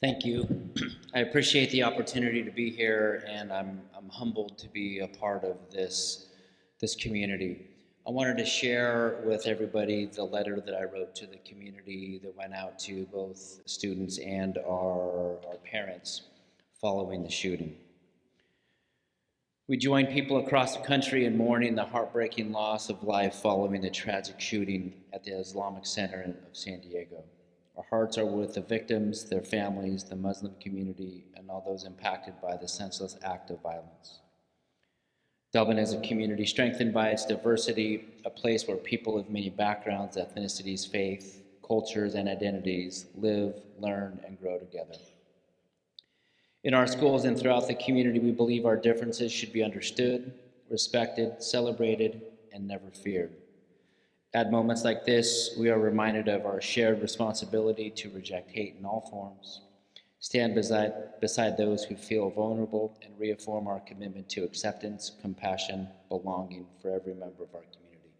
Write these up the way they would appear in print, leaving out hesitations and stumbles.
Thank you. I appreciate the opportunity to be here, and I'm humbled to be a part of this community. I wanted to share with everybody the letter that I wrote to the community that went out to both students and our parents following the shooting. We join people across the country in mourning the heartbreaking loss of life following the tragic shooting at the Islamic Center of San Diego. Our hearts are with the victims, their families, the Muslim community, and all those impacted by the senseless act of violence. Dublin is a community strengthened by its diversity, a place where people of many backgrounds, ethnicities, faith, cultures, and identities live, learn, and grow together. In our schools and throughout the community, we believe our differences should be understood, respected, celebrated, and never feared. At moments like this, we are reminded of our shared responsibility to reject hate in all forms, stand beside those who feel vulnerable, and reaffirm our commitment to acceptance, compassion, belonging for every member of our community.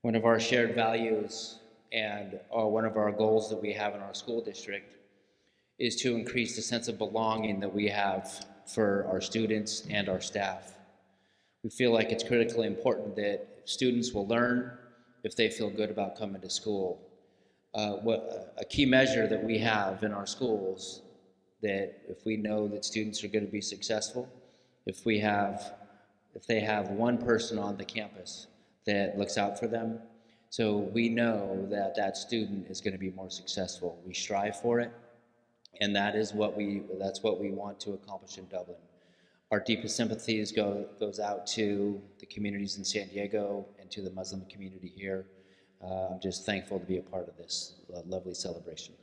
One of our shared values and one of our goals that we have in our school district is to increase the sense of belonging that we have for our students and our staff. We feel like it's critically important that students will learn if they feel good about coming to school. A key measure that we have in our schools, that if we know that students are going to be successful, if they have one person on the campus that looks out for them, so we know that that student is going to be more successful. We strive for it, and that's what we want to accomplish in Dublin. Our deepest sympathies goes out to the communities in San Diego and to the Muslim community here. I'm just thankful to be a part of this lovely celebration.